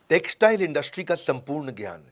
Textile industry का संपूर्ण ज्ञान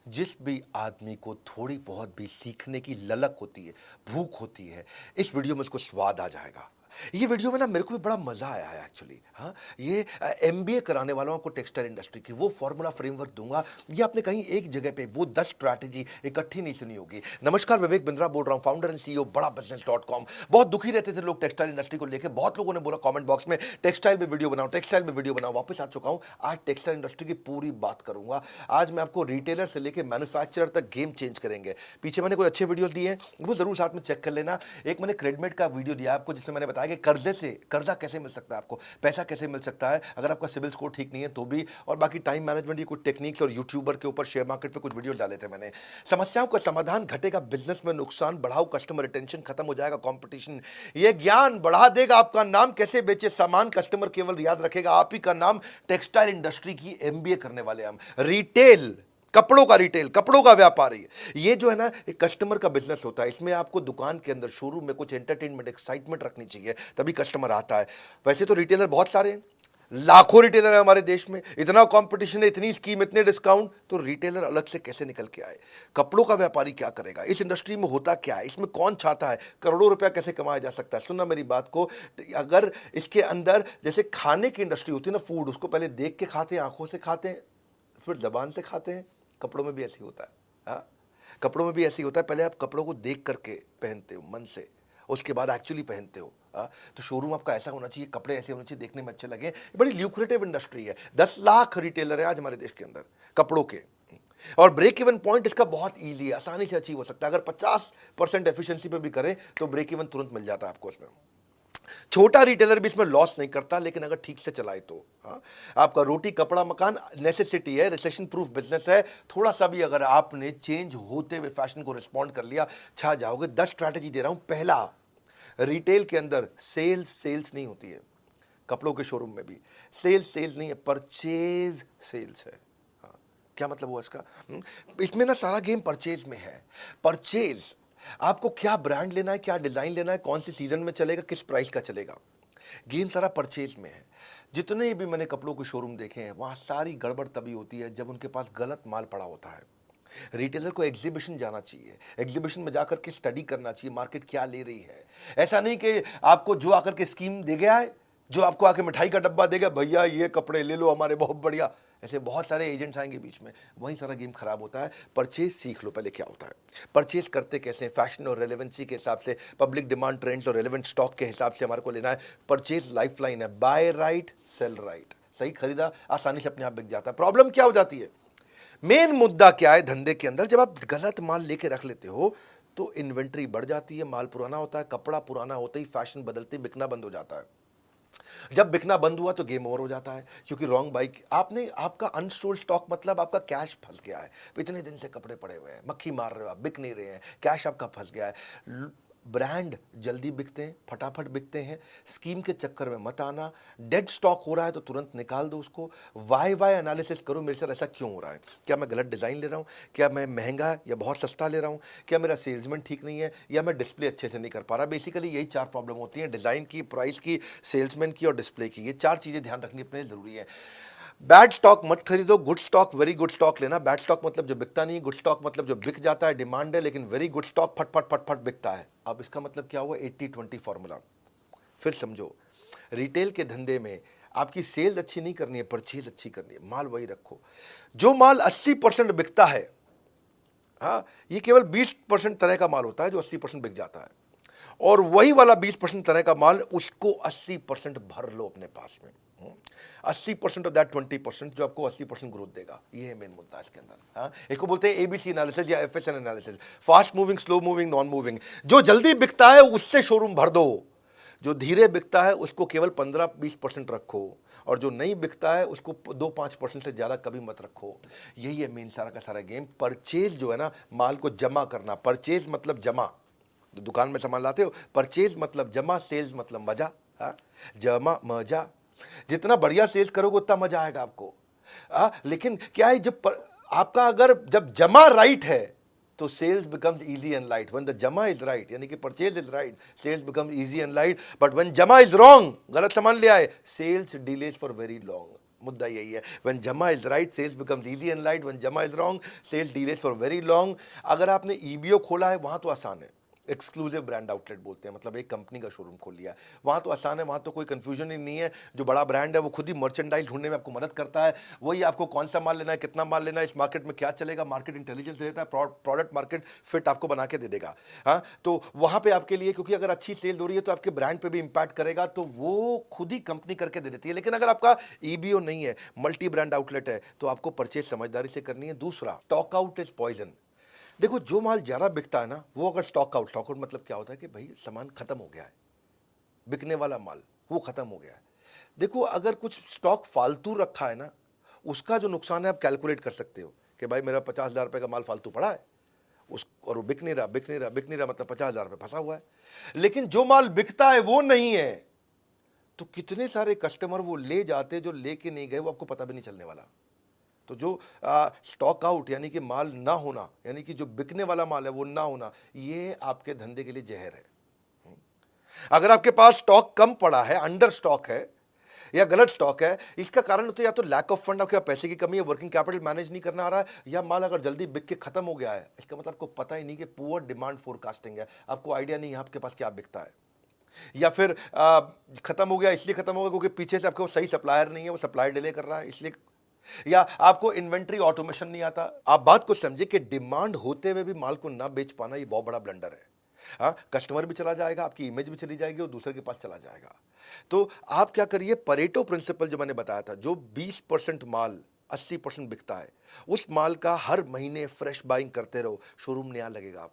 जिस भी आदमी को थोड़ी बहुत भी सीखने की ललक होती है, भूख होती है, इस वीडियो में उसको स्वाद आ जाएगा। ये वीडियो में ना मेरे को भी बड़ा मजा आया है एक्चुअली। हाँ, ये एमबीए कराने वालों को टेक्सटाइल इंडस्ट्री की वो फॉर्मूला फ्रेमवर्क दूंगा। ये आपने कहीं एक जगह पे वो 10 स्ट्रैटेजी इकट्ठी नहीं सुनी होगी। नमस्कार, विवेक बिंद्रा बोल रहा हूँ, फाउंडर एंड सीईओ बड़ा बिजनेस डॉट कॉम। बहुत दुखी रहते थे लोग टेक्सटाइल इंडस्ट्री को लेकर। बहुत लोगों ने बोला कमेंट बॉक्स में टेक्सटाइल पे वीडियो बनाओ, टेक्सटाइल पे वीडियो बनाओ। वापस आ चुका हूं। आज टेक्सटाइल इंडस्ट्री की पूरी बात करूंगा। आज मैं आपको रिटेलर से लेकर मैन्युफैक्चरर तक गेम चेंज करेंगे। पीछे मैंने कोई अच्छे वीडियो दिए हैं, वो जरूर साथ में चेक कर लेना। एक मैंने क्रेडिट का वीडियो दिया आपको जिसमें मैंने बताया कि कर्जे से कर्जा कैसे मिल सकता है, आपको पैसा कैसे मिल सकता है अगर आपका सिविल स्कोर ठीक नहीं है तो भी। और बाकी टाइम मैनेजमेंट की कुछ टेक्निक्स और यूट्यूबर के ऊपर शेयर मार्केट पे कुछ वीडियो डाले थे मैंने। समस्याओं का समाधान, घटेगा बिजनेस में नुकसान, बढ़ाओ कस्टमर रिटेंशन, खत्म हो जाएगा कंपटीशन। ये ज्ञान बढ़ा देगा आपका नाम, कैसे बेचे सामान कस्टमर केवल याद रखेगा आप ही का नाम। टेक्सटाइल इंडस्ट्री की एमबीए करने वाले हम। रिटेल, कपड़ों का रिटेल, कपड़ों का व्यापारी, ये जो है ना एक कस्टमर का बिजनेस होता है। इसमें आपको दुकान के अंदर शोरूम में कुछ एंटरटेनमेंट, एक्साइटमेंट रखनी चाहिए, तभी कस्टमर आता है। वैसे तो रिटेलर बहुत सारे हैं, लाखों रिटेलर है हमारे देश में, इतना कंपटीशन है, इतनी स्कीम, इतने डिस्काउंट, तो रिटेलर अलग से कैसे निकल के आए। कपड़ों का व्यापारी क्या करेगा, इस इंडस्ट्री में होता क्या है, इसमें कौन चाहता है, करोड़ों रुपया कैसे कमाया जा सकता है। सुनना मेरी बात को। अगर इसके अंदर जैसे खाने की इंडस्ट्री होती है ना, फूड, उसको पहले देख के खाते हैं, आंखों से खाते हैं, फिर जबान से खाते हैं। कपड़ों में भी ऐसे ही होता है। हाँ, कपड़ों में भी ऐसे ही होता है। पहले आप कपड़ों को देख करके पहनते हो मन से, उसके बाद एक्चुअली पहनते हो। हाँ, तो शोरूम आपका ऐसा होना चाहिए, कपड़े ऐसे होने चाहिए, देखने में अच्छे लगे। बड़ी ल्यूक्रेटिव इंडस्ट्री है। 10 लाख रिटेलर है आज हमारे देश के अंदर कपड़ों के। और ब्रेक इवन पॉइंट इसका बहुत इजी है, आसानी से अचीव हो सकता है। अगर 50% एफिशिएंसी पे भी करें तो ब्रेक इवन तुरंत मिल जाता है आपको इसमें। छोटा रिटेलर भी इसमें लॉस नहीं करता, लेकिन अगर ठीक से चलाए तो। हाँ, आपका रोटी कपड़ा मकान नेसेसिटी है, रिसेशन प्रूफ बिजनेस है। थोड़ा सा भी अगर आपने चेंज होते हुए फैशन को रिस्पॉन्ड कर लिया, छा जाओगे। 10 स्ट्रैटेजी दे रहा हूं। पहला, रिटेल के अंदर सेल्स नहीं होती है। कपड़ों के शोरूम में भी सेल्स नहीं है, परचेज सेल्स है। हाँ, क्या मतलब हुआ इसका? इसमें ना सारा गेम परचेज में है। परचेज, आपको क्या ब्रांड लेना है, क्या डिजाइन लेना है, कौन सी सीजन में चलेगा, किस प्राइस का चलेगा, गेम सारा परचेज में है। जितने भी मैंने कपड़ों के शोरूम देखे हैं, वहां सारी गड़बड़ तभी होती है जब उनके पास गलत माल पड़ा होता है। रिटेलर को एग्जीबिशन जाना चाहिए, एग्जीबिशन में जाकर के स्टडी करना चाहिए मार्केट क्या ले रही है। ऐसा नहीं कि आपको जो आकर के स्कीम दे गया है, जो आपको आके मिठाई का डब्बा देगा, भैया ये कपड़े ले लो हमारे बहुत बढ़िया, ऐसे बहुत सारे एजेंट्स आएंगे बीच में, वहीं सारा गेम खराब होता है। परचेज सीख लो पहले क्या होता है, परचेज करते कैसे, फैशन और रेलेवेंसी के हिसाब से, पब्लिक डिमांड, ट्रेंड्स और रेलेवेंट स्टॉक के हिसाब से हमारे को लेना है। परचेज लाइफलाइन है, बाय राइट सेल राइट। सही खरीदा आसानी से अपने आप बिक जाता है। प्रॉब्लम क्या हो जाती है, मेन मुद्दा क्या है धंधे के अंदर, जब आप गलत माल लेके रख लेते हो तो इन्वेंट्री बढ़ जाती है, माल पुराना होता है, कपड़ा पुराना होता ही फैशन बदलते बिकना बंद हो जाता है। जब बिकना बंद हुआ तो गेम ओवर हो जाता है, क्योंकि रॉन्ग बाइक आपने, आपका अनस्टोल्ड स्टॉक मतलब आपका कैश फंस गया है। इतने दिन से कपड़े पड़े हुए हैं, मक्खी मार रहे हो आप, बिक नहीं रहे हैं, कैश आपका फंस गया है। ब्रांड जल्दी बिकते हैं, फटाफट बिकते हैं, स्कीम के चक्कर में मत आना। डेड स्टॉक हो रहा है तो तुरंत निकाल दो उसको। वाई एनालिसिस करो, मेरे साथ ऐसा क्यों हो रहा है, क्या मैं गलत डिज़ाइन ले रहा हूँ, क्या मैं महंगा या बहुत सस्ता ले रहा हूँ, क्या मेरा सेल्समैन ठीक नहीं है, या मैं डिस्प्ले अच्छे से नहीं कर पा रहा। बेसिकली यही 4 प्रॉब्लम होती हैं, डिज़ाइन की, प्राइस की, सेल्समैन की और डिस्प्ले की। ये 4 चीज़ें ध्यान रखनी अपने लिए ज़रूरी है। बैड स्टॉक मत खरीदो, good stock, very good stock लेना। बैड स्टॉक मतलब जो बिकता नहीं, गुड स्टॉक मतलब जो बिक जाता है, डिमांड है, लेकिन वेरी गुड स्टॉक फट फट फट फट बिकता है। अब इसका मतलब क्या हुआ, 80-20 फॉर्मूला फिर समझो। रिटेल के धंधे में आपकी सेल्स अच्छी नहीं करनी है, परचेज अच्छी करनी है। माल वही रखो, जो माल 80% बिकता है, हाँ, ये केवल 20% तरह का माल होता है जो 80% बिक जाता है, और वही वाला 20% तरह का माल, उसको 80% भर लो अपने पास में। 80% ऑफ दैट 20% जो आपको 80% ग्रोथ देगा। ये है मेन मुद्दा इसके अंदर। हाँ, इसको बोलते हैं एबीसी एनालिसिस या एफएसएन analysis, fast moving, slow moving, non moving. जो जल्दी बिकता है उससे शोरूम भर दो, जो धीरे बिकता है उसको केवल 15-20% रखो, और जो नहीं बिकता है उसको 2-5% से ज़्यादा कभी मत रखो। यही है मेन सारा का सारा गेम। परचेज जो है ना, माल को जमा करना। परचेज मतलब जमा, दुकान में सामान लाते हो, परचेज मतलब जमा, सेल्स मतलब मजा। हाँ, जमा मजा, जितना बढ़िया सेल्स करोगे उतना मजा आएगा आपको। लेकिन क्या है, आपका अगर जब जमा राइट है तो sales becomes easy and light. When the jama is right, यानी कि purchase is right, sales becomes easy and light. But when jama is wrong, गलत सामान ले आए, sales delays for very long. मुद्दा यही है। When jama is right sales becomes easy and light, when jama is wrong sales delays for very long. अगर आपने EBO खोला है वहां तो आसान है, एक्सक्लूसिव ब्रांड आउटलेट बोलते हैं, मतलब एक कंपनी का शोरूम खोल लिया है, वहाँ तो आसान है, वहाँ तो कोई कंफ्यूजन ही नहीं है। जो बड़ा ब्रांड है वो खुद ही मर्चेंडाइज ढूंढने में आपको मदद करता है, वही आपको कौन सा माल लेना है, कितना माल लेना है, इस मार्केट में क्या चलेगा, मार्केट इंटेलिजेंस देता है, प्रोडक्ट मार्केट फिट आपको बना के दे देगा। हाँ, तो वहाँ पे आपके लिए, क्योंकि अगर अच्छी सेल हो रही है तो आपके ब्रांड पे भी इंपैक्ट करेगा, तो वो खुद ही कंपनी करके दे देती है। लेकिन अगर आपका ईबीओ नहीं है, मल्टी ब्रांड आउटलेट है, तो आपको परचेज समझदारी से करनी है। दूसरा, स्टॉक आउट इज पॉइजन। देखो, जो माल ज़्यादा बिकता है ना, वो अगर स्टॉक आउट मतलब क्या होता है कि भाई सामान खत्म हो गया है, बिकने वाला माल वो खत्म हो गया है। देखो, अगर कुछ स्टॉक फालतू रखा है ना, उसका जो नुकसान है आप कैलकुलेट कर सकते हो कि भाई मेरा 50,000 रुपये का माल फालतू पड़ा है, उस और वो बिक नहीं रहा, बिक नहीं रहा, बिक नहीं रहा, मतलब 50,000 रुपये फंसा हुआ है। लेकिन जो माल बिकता है वो नहीं है, तो कितने सारे कस्टमर वो ले जाते, जो लेके नहीं गए, वो आपको पता भी नहीं चलने वाला। तो जो स्टॉक आउट यानी कि माल ना होना, यानी कि जो बिकने वाला माल है वो ना होना, ये आपके धंधे के लिए जहर है। अगर आपके पास स्टॉक कम पड़ा है, अंडर स्टॉक है या गलत स्टॉक है, इसका कारण तो या तो लैक ऑफ फंड, आपके पैसे की कमी है, वर्किंग कैपिटल मैनेज नहीं करना आ रहा है, या माल अगर जल्दी बिक के खत्म हो गया है, इसका मतलब आपको पता ही नहीं कि पुअर डिमांड फोरकास्टिंग है, आपको आइडिया नहीं है आपके पास क्या बिकता है। या फिर खत्म हो गया, इसलिए खत्म हो गया क्योंकि पीछे से आपको सही सप्लायर नहीं है, वो सप्लायर डिले कर रहा है इसलिए, या आपको इन्वेंट्री ऑटोमेशन नहीं आता। आप बात को समझे कि डिमांड होते हुए भी माल को ना बेच पाना, ये बहुत बड़ा ब्लंडर है। हाँ, कस्टमर भी चला जाएगा, आपकी इमेज भी चली जाएगी और दूसरे के पास चला जाएगा। तो आप क्या करिए, परेटो प्रिंसिपल जो मैंने बताया था, जो 20% माल 80% बिकता है, उस माल का हर महीने फ्रेश बाइंग करते रहो, शोरूम नया लगेगा। आप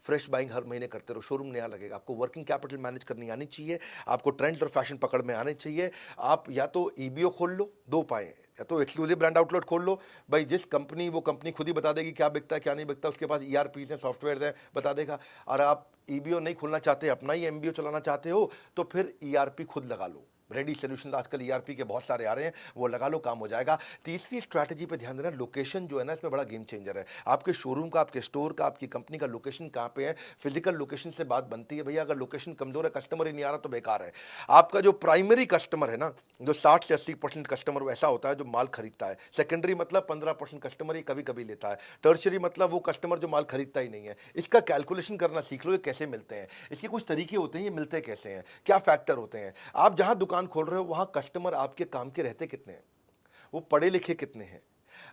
फ्रेश बाइंग हर महीने करते रहो, शोरूम नया लगेगा। आपको वर्किंग कैपिटल मैनेज करनी आनी चाहिए, आपको ट्रेंड और फैशन पकड़ में आने चाहिए। आप या तो ईबीओ खोल लो, दो पाए, या तो एक्सक्लूसिव ब्रांड आउटलेट खोल लो, भाई जिस कंपनी, वो कंपनी खुद ही बता देगी क्या बिकता है क्या नहीं बिकता, उसके पास ईआरपीज हैं, सॉफ्टवेयर हैं, बता देगा। और आप ईबीओ नहीं खोलना चाहते, अपना ही एमबीओ चलाना चाहते हो, तो फिर ईआरपी खुद लगा लो। रेडी सोल्यूशन आजकल ईआरपी के बहुत सारे आ रहे हैं, वो लगा लो, काम हो जाएगा। तीसरी स्ट्रैटेजी पे ध्यान देना, लोकेशन जो है ना, इसमें बड़ा गेम चेंजर है। आपके शोरूम का, आपके स्टोर का, आपकी कंपनी का लोकेशन कहाँ पे है, फिजिकल लोकेशन से बात बनती है। भैया अगर लोकेशन कमजोर है, कस्टमर ही नहीं आ रहा, तो बेकार है। आपका जो प्राइमरी कस्टमर है ना, जो 60 से 80% कस्टमर वैसा होता है जो माल खरीदता है। सेकेंडरी मतलब 15% कस्टमर ही कभी कभी लेता है। टर्शरी मतलब वो कस्टमर जो माल खरीदता ही नहीं है। इसका कैलकुलेशन करना सीख लो, ये कैसे मिलते हैं, इसके कुछ तरीके होते हैं, ये मिलते कैसे हैं, क्या फैक्टर होते हैं। आप जहां दुकान खोल रहे हो वहां कस्टमर आपके काम के रहते कितने हैं, वो पढ़े लिखे कितने हैं,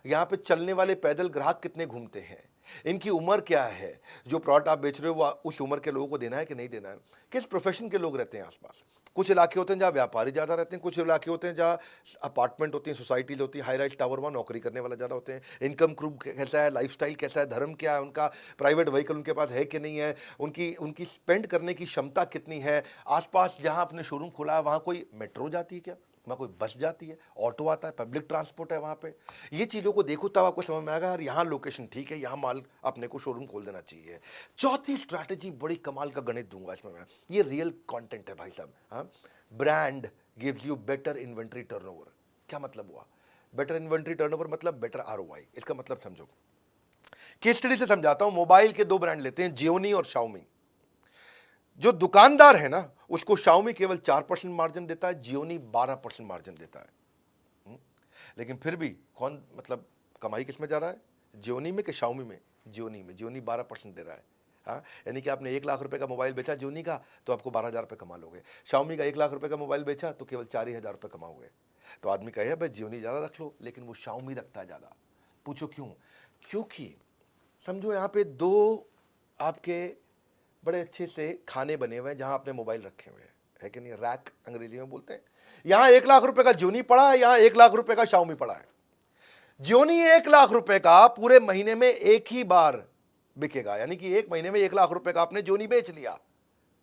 यहाँ पे चलने वाले पैदल ग्राहक कितने घूमते हैं, इनकी उम्र क्या है, जो प्रोडक्ट आप बेच रहे हो वो उस उम्र के लोगों को देना है कि नहीं देना है, किस प्रोफेशन के लोग रहते हैं आसपास। कुछ इलाके होते हैं जहाँ व्यापारी ज़्यादा रहते हैं, कुछ इलाके होते हैं जहाँ अपार्टमेंट होती हैं, सोसाइटीज़ होती हैं, हाई राइज टावर, वहाँ नौकरी करने वाला ज़्यादा होते हैं। इनकम ग्रुप कैसा है, लाइफस्टाइल कैसा है, धर्म क्या है उनका, प्राइवेट व्हीकल उनके पास है कि नहीं है, उनकी उनकी स्पेंड करने की क्षमता कितनी है। आसपास जहाँ आपने शोरूम खोला है वहाँ कोई मेट्रो जाती है क्या, वहाँ कोई बस जाती है, ऑटो आता है, पब्लिक ट्रांसपोर्ट है वहाँ पे। ये चीज़ों को देखो तब आपको समझ में आएगा यार, यहाँ लोकेशन ठीक है, यहाँ माल अपने को शोरूम खोल देना चाहिए। चौथी स्ट्रैटेजी बड़ी कमाल का गणित दूंगा इसमें मैं, ये रियल कंटेंट है भाई साहब। हाँ, brand gives you better inventory turnover. क्या मतलब हुआ बेटर इन्वेंट्री टर्नओवर? मतलब बेटर आरओआई। इसका मतलब समझो, केस स्टडी से समझाता हूं। मोबाइल के दो ब्रांड लेते हैं, जियोनी और शाओमी। जो दुकानदार है ना, उसको शाओमी केवल 4% मार्जिन देता है, जियोनी 12% मार्जिन देता है। लेकिन फिर भी कौन, मतलब कमाई किस में जा रहा है, जियोनी में कि शाओमी में? जियोनी में। जियोनी 12% दे रहा है। हाँ, यानी कि आपने 1 लाख रुपए का मोबाइल बेचा जियोनी का, तो आपको 12,000 रुपये कमा लोगे। शाओमी का 1 लाख रुपए का मोबाइल बेचा तो केवल 4,000 रुपये कमाओगे। तो आदमी कहे भाई जियोनी ज़्यादा रख लो, लेकिन वो शाओमी रखता है ज़्यादा। पूछो क्यों? क्योंकि समझो यहाँ पे दो आपके बड़े अच्छे से खाने बने हुए हैं जहां आपने मोबाइल रखे हुए हैं, है कि नहीं, रैक अंग्रेजी में बोलते हैं। यहां 1 लाख रुपए का जियोनी पड़ा है, यहां 1 लाख रुपए का शाओमी पड़ा है। जियोनी 1 लाख रुपए का पूरे महीने में एक ही बार बिकेगा, यानी कि एक महीने में 1 लाख रुपए का आपने जियोनी बेच लिया,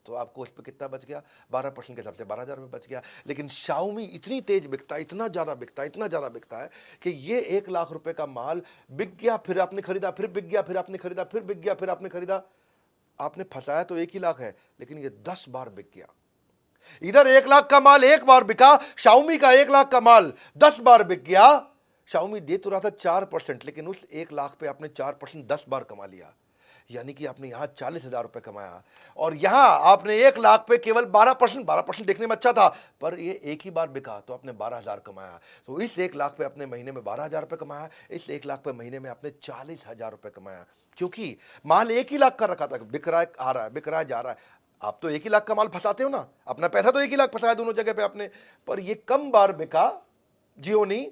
तो आपको उस पर कितना बच गया? 12% के हिसाब से 12,000 रुपये बच गया। लेकिन शाओमी इतनी तेज बिकता है, इतना ज़्यादा बिकता है, इतना ज़्यादा बिकता है कि ये 1 लाख रुपए का माल बिक गया, फिर आपने खरीदा, फिर बिक गया, फिर आपने खरीदा, फिर बिक गया, फिर आपने खरीदा। आपने फंसाया तो 1 ही लाख है, लेकिन ये 10 बार बिक गया। इधर 1 लाख का माल 1 बार बिका, शाओमी का 1 लाख का माल 10 बार बिक गया। शाओमी दे तो रहा था 4%, लेकिन उस 1 लाख पे आपने 4% 10 बार कमा लिया। यानी कि आपने यहाँ 40,000 रुपये कमाया और यहाँ आपने 1 लाख पे केवल 12% देखने में अच्छा था, पर ये एक ही बार बिका तो आपने 12,000 कमाया। तो इस 1 लाख पे अपने महीने में 12,000 रुपये कमाया, इस 1 लाख पे महीने में आपने 40,000 रुपये कमाया, क्योंकि माल 1 ही लाख का रखा था, बिक रहा है, आ रहा है, बिक रहा है, जा रहा है। आप तो 1 ही लाख का माल फंसाते हो ना, अपना पैसा तो 1 ही लाख फंसाया दोनों जगह पे आपने, पर ये कम बार बिका जियो नहीं,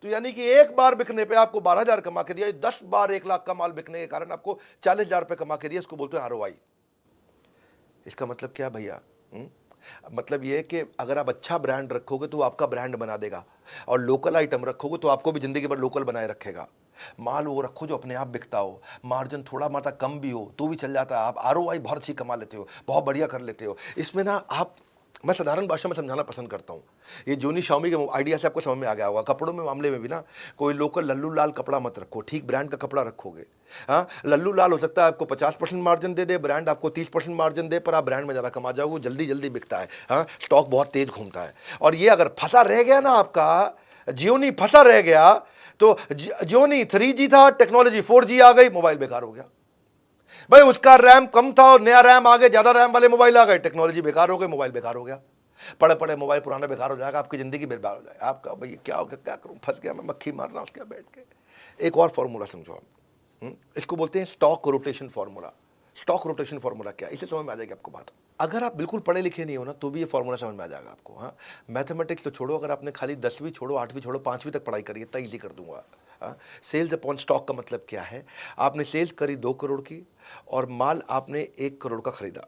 तो यानी कि एक बार बिकने पे आपको 12,000 कमा के दिया, 10 बार 1 लाख का माल बिकने के कारण आपको 40,000 रुपये कमा के दिया। इसको बोलते हैं आरओआई। इसका मतलब क्या भैया? मतलब ये है कि अगर आप अच्छा ब्रांड रखोगे तो वो आपका ब्रांड बना देगा, और लोकल आइटम रखोगे तो आपको भी जिंदगी भर लोकल बनाए रखेगा। माल वो रखो जो अपने आप बिकता हो, मार्जिन थोड़ा मात्रा कम भी हो तो भी चल जाता है, आप आरओआई बहुत अच्छी कमा लेते हो, बहुत बढ़िया कर लेते हो। इसमें ना आप, मैं साधारण भाषा में समझाना पसंद करता हूँ। ये जोनी शाओमी के आइडिया से आपको समझ में आ गया होगा। कपड़ों में मामले में भी ना, कोई लोकल लल्लू लाल कपड़ा मत रखो, ठीक ब्रांड का कपड़ा रखोगे। हाँ, लल्लू लाल हो सकता है आपको 50% मार्जिन दे दे, ब्रांड आपको 30% मार्जिन दे, पर आप ब्रांड में ज़्यादा कमा जाओगे, जल्दी जल्दी बिकता है। हाँ, स्टॉक बहुत तेज घूमता है। और ये अगर फंसा रह गया ना आपका, जियोनी फंसा रह गया, तो जियोनी 3G था, टेक्नोलॉजी 4G आ गई, मोबाइल बेकार हो गया। भाई उसका रैम कम था और नया रैम आ गया, ज्यादा रैम वाले मोबाइल आ गए, टेक्नोलॉजी बेकार हो गई, मोबाइल बेकार हो गया। पड़े पड़े मोबाइल पुराना बेकार हो जाएगा, आपकी जिंदगी बेकार हो जाएगा। आपका भाई क्या हो गया, क्या करूं, फंस गया मैं, मक्खी मारना उसके बैठ के। एक और फॉर्मूला समझो आप, इसको बोलते हैं stock rotation formula. Stock rotation formula क्या है, इसे समझ में आ जाएगी आपको बात। अगर आप बिल्कुल पढ़े लिखे नहीं हो ना तो भी ये फॉर्मूला समझ में आ जाएगा आपको। हाँ, मैथमेटिक्स तो छोड़ो, अगर आपने खाली 10वीं छोड़ो, 8वीं छोड़ो, 5वीं तक पढ़ाई करिए, इतना ईजी कर दूंगा। सेल्स अपॉन स्टॉक का मतलब क्या है? आपने सेल्स करी 2 करोड़ की और माल आपने 1 करोड़ का खरीदा,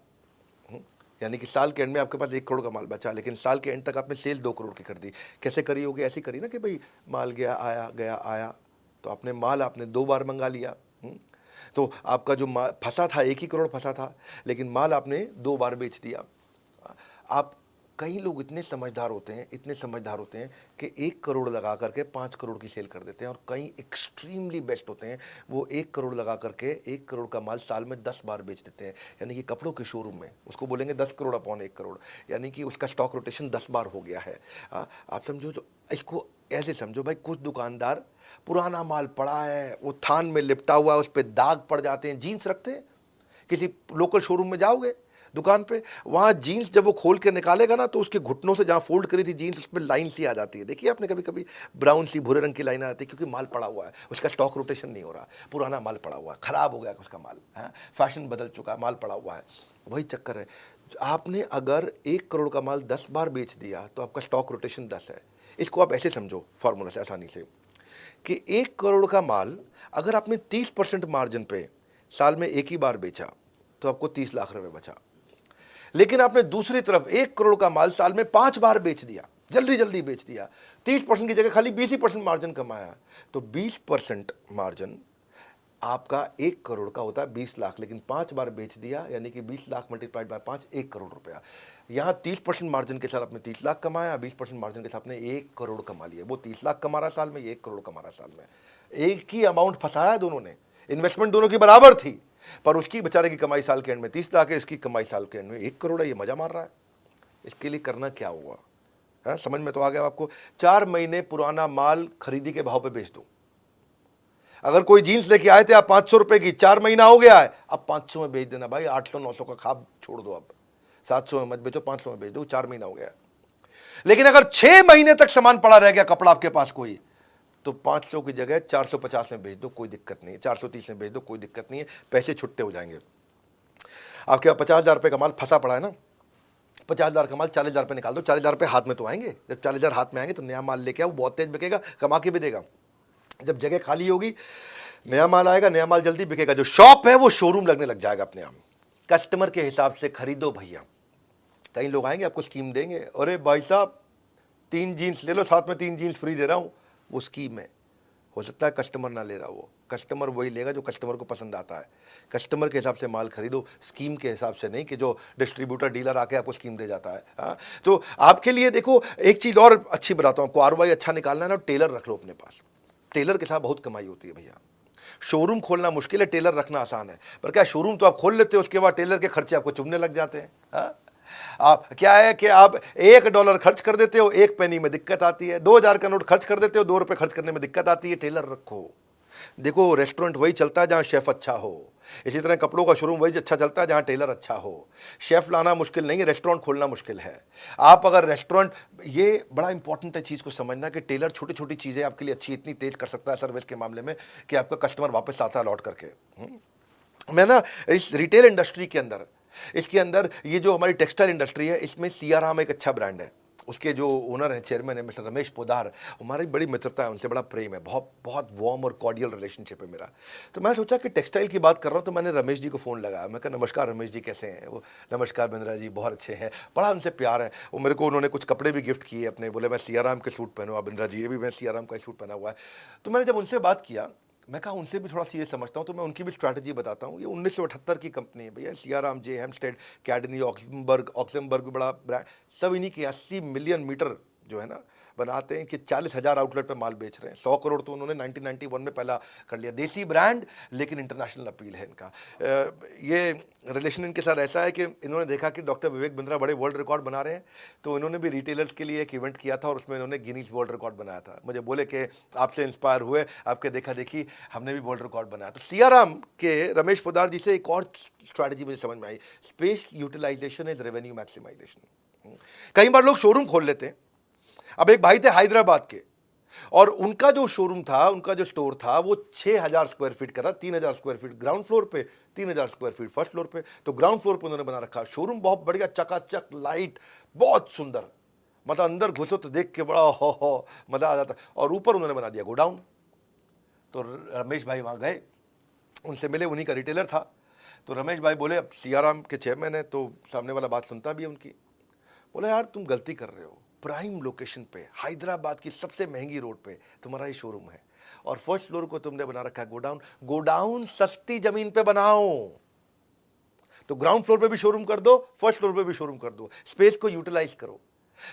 यानी कि साल के एंड में आपके पास 1 करोड़ का माल बचा, लेकिन साल के एंड तक आपने सेल 2 करोड़ की कर दी। कैसे करी होगी? ऐसी करी ना कि भाई माल गया आया, गया आया, तो आपने माल आपने 2 बार मंगा लिया। तो आपका जो फंसा था 1 ही करोड़ फंसा था, लेकिन माल आपने 2 बार बेच दिया। आप, कई लोग इतने समझदार होते हैं, इतने समझदार होते हैं कि 1 करोड़ लगा करके 5 करोड़ की सेल कर देते हैं, और कई एक्सट्रीमली बेस्ट होते हैं, वो 1 करोड़ लगा करके 1 करोड़ का माल साल में 10 बार बेच देते हैं। यानी कि कपड़ों के शोरूम में उसको बोलेंगे 10 करोड़ अपॉन 1 करोड़, यानी कि उसका स्टॉक रोटेशन 10 बार हो गया है। आप समझो, तो इसको ऐसे समझो भाई, कुछ दुकानदार पुराना माल पड़ा है, वो थान में लिपटा हुआ है, उस पर दाग पड़ जाते हैं, जीन्स रखते हैं, किसी लोकल शोरूम में जाओगे दुकान पे, वहाँ जीन्स जब वो खोल के निकालेगा ना, तो उसके घुटनों से जहाँ फोल्ड करी थी जीन्स, उस पर लाइन सी आ जाती है। देखिए आपने कभी कभी ब्राउन सी भूरे रंग की लाइन आ जाती है, क्योंकि माल पड़ा हुआ है, उसका स्टॉक रोटेशन नहीं हो रहा, पुराना माल पड़ा हुआ है, खराब हो गया उसका माल, है, फैशन बदल चुका है, माल पड़ा हुआ है। वही चक्कर है। आपने अगर 1 करोड़ का माल 10 बार बेच दिया तो आपका स्टॉक रोटेशन 10 है। इसको आप ऐसे समझो फॉर्मूला से आसानी से, कि 1 करोड़ का माल अगर आपने 30% मार्जिन पे साल में 1 ही बार बेचा तो आपको 30 लाख रुपए बचा। लेकिन आपने दूसरी तरफ 1 करोड़ का माल साल में 5 बार बेच दिया, जल्दी जल्दी बेच दिया, 30% की जगह खाली 20% मार्जिन कमाया, तो 20% मार्जिन आपका 1 करोड़ का होता है 20 लाख, लेकिन 5 बार बेच दिया, यानी कि 20 लाख मल्टीप्लाइड बाय 5, 1 करोड़ रुपया। यहाँ 30% मार्जिन के साथ आपने 30 लाख कमाया, 20% मार्जिन के साथ आपने 1 करोड़ कमा लिया। वो 30 लाख कमा रहा साल में, ये 1 करोड़ कमा रहा साल में। एक ही अमाउंट फंसाया दोनों ने, इन्वेस्टमेंट दोनों की बराबर थी, पर उसकी बेचारे की कमाई साल के एंड में 30 लाख है, इसकी कमाई साल के एंड में 1 करोड़ है। ये मजा मार रहा है। इसके लिए करना क्या हुआ? है, समझ में तो आ गया आपको? 4 महीने पुराना माल खरीदी के भाव पे बेच दो। अगर कोई जीन्स लेके आए थे आप 500 रुपए की, 4 महीना हो गया है, अब 500 में बेच देना भाई। 800 900 का खाब छोड़ दो, अब 700 में मत बेचो, 500 में बेच दो, 4 महीना हो गया। लेकिन अगर 6 महीने तक सामान पड़ा रह गया कपड़ा आपके पास कोई, तो 500 की जगह 450 में बेच दो, कोई दिक्कत नहीं है। 430 में बेच दो, कोई दिक्कत नहीं है, पैसे छुट्टे हो जाएंगे। आपके पास 50,000 रुपये का माल फंसा पड़ा है ना, 50,000 का माल 40,000 रुपये निकाल दो, 40,000 रुपये हाथ में तो आएंगे। जब 40,000 हाथ में आएंगे तो नया माल लेके आओ, बहुत तेज बिकेगा, कमा के भी देगा। जब जगह खाली होगी, नया माल आएगा, नया माल जल्दी बिकेगा, जो शॉप है वो शोरूम लगने लग जाएगा अपने आप। कस्टमर के हिसाब से खरीदो भैया। कई लोग आएंगे आपको स्कीम देंगे, अरे भाई साहब 3 जीन्स ले लो, साथ में 3 जीन्स फ्री दे रहा हूँ, वो स्कीम है। हो सकता है कस्टमर ना ले रहा, वो कस्टमर वही लेगा जो कस्टमर को पसंद आता है। कस्टमर के हिसाब से माल खरीदो, स्कीम के हिसाब से नहीं कि जो डिस्ट्रीब्यूटर डीलर आके आपको स्कीम दे जाता है। हाँ, तो आपके लिए देखो एक चीज़ और अच्छी बताता हूँ, आपको आरओआई अच्छा निकालना है ना, टेलर रख लो अपने पास। टेलर के साथ बहुत कमाई होती है भैया। शोरूम खोलना मुश्किल है, टेलर रखना आसान है। पर क्या शोरूम तो आप खोल लेते हो, उसके बाद टेलर के खर्चे आपको चुभने लग जाते हैं। हाँ? आप क्या है कि आप $1 खर्च कर देते हो, 1 पेनी में दिक्कत आती है। 2,000 का नोट खर्च कर देते हो, 2 रुपए खर्च करने में दिक्कत आती है। टेलर रखो। देखो रेस्टोरेंट वही चलता है जहां शेफ अच्छा हो, इसी तरह कपड़ों का शोरूम वही अच्छा चलता है जहां टेलर अच्छा हो। शेफ लाना मुश्किल नहीं है, रेस्टोरेंट खोलना मुश्किल है। आप अगर रेस्टोरेंट, ये बड़ा इंपॉर्टेंट है चीज़ को समझना कि टेलर छोटी छोटी चीज़ें आपके लिए अच्छी इतनी तेज कर सकता है सर्विस के मामले में कि आपका कस्टमर वापस आता है लौट करके। मैं ना इस रिटेल इंडस्ट्री के अंदर, इसके अंदर ये जो हमारी टेक्सटाइल इंडस्ट्री है, इसमें सियाराम एक अच्छा ब्रांड है। उसके जो ओनर हैं, चेयरमैन है मिस्टर रमेश पोदार, हमारी बड़ी मित्रता है उनसे, बड़ा प्रेम है, बहुत बहुत वार्म और कॉर्डियल रिलेशनशिप है मेरा। तो मैं सोचा कि टेक्सटाइल की बात कर रहा हूँ, तो मैंने रमेश जी को फ़ोन लगाया। मैं कहा नमस्कार रमेश जी, कैसे हैं? वो नमस्कार बिंद्रा जी, बहुत अच्छे हैं, बड़ा उनसे प्यार है। वो मेरे को उन्होंने कुछ कपड़े भी गिफ्ट किए अपने, बोले मैं सियाराम के सूट पहनूँ बिंद्रा जी, ये भी मैं सियाराम का सूट पहना हुआ है। तो मैंने जब उनसे बात किया, मैं कहा उनसे भी थोड़ा सा ये समझता हूँ, तो मैं उनकी भी स्ट्रैटेजी बताता हूँ। ये 1978 की कंपनी है भैया, सियाराम, जे हेम्स्टेड, कैडनी, ऑक्समबर्ग भी बड़ा ब्रांड, सब इन्हीं के 80 मिलियन मीटर जो है ना बनाते हैं, कि 40,000 आउटलेट पे माल बेच रहे हैं। 100 करोड़ तो उन्होंने 1991 में पहला कर लिया। देसी ब्रांड, लेकिन इंटरनेशनल अपील है इनका। ये रिलेशन इनके साथ ऐसा है कि इन्होंने देखा कि डॉक्टर विवेक बिंद्रा बड़े वर्ल्ड रिकॉर्ड बना रहे हैं, तो इन्होंने भी रिटेलर्स के लिए एक इवेंट किया था और उसमें इन्होंने गिनीज वर्ल्ड रिकॉर्ड बनाया था। मुझे बोले कि आपसे इंस्पायर हुए, आपके देखा देखी हमने भी वर्ल्ड रिकॉर्ड बनाया। तो सियाराम के रमेश पोदार जी से एक और स्ट्रैटेजी मुझे समझ में आई, space utilisation is revenue maximisation. कई बार लोग शोरूम खोल लेते हैं। अब एक भाई थे हैदराबाद के, और उनका जो शोरूम था, उनका जो स्टोर था, वो 6,000 स्क्वायर फीट का था। 3,000 स्क्वायर फीट ग्राउंड फ्लोर पे, 3,000 स्क्वायर फीट फर्स्ट फ्लोर पे। तो ग्राउंड फ्लोर पे उन्होंने बना रखा शोरूम, बहुत बढ़िया, चकाचक लाइट, बहुत सुंदर, मतलब अंदर घुसो तो देख के बड़ा हो मजा आ जाता। और ऊपर उन्होंने बना दिया गोडाउन। तो रमेश भाई वहां गए, उनसे मिले, उन्हीं का रिटेलर था। तो रमेश भाई बोले, अब सियाराम के चेयरमैन है तो सामने वाला बात सुनता भी है उनकी। बोला यार तुम गलती कर रहे हो, प्राइम लोकेशन पे, हैदराबाद की सबसे महंगी रोड पे तुम्हारा ही शोरूम है, और फर्स्ट फ्लोर को तुमने बना रखा है गोडाउन। गोडाउन सस्ती जमीन पे बनाओ, तो ग्राउंड फ्लोर पे भी शोरूम कर दो, फर्स्ट फ्लोर पे भी शोरूम कर दो, स्पेस को यूटिलाइज करो।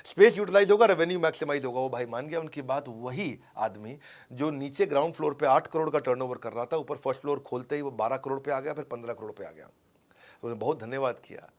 स्पेस यूटिलाइज होगा, रेवेन्यू मैक्सिमाइज होगा। वो भाई मान गया उनकी बात। वही आदमी जो नीचे ग्राउंड फ्लोर पे 8 करोड़ का टर्नओवर कर रहा था, ऊपर फर्स्ट फ्लोर खोलते ही वो 12 करोड़ पे आ गया, फिर 15 करोड़ पे आ गया। तो उन्हें बहुत धन्यवाद किया,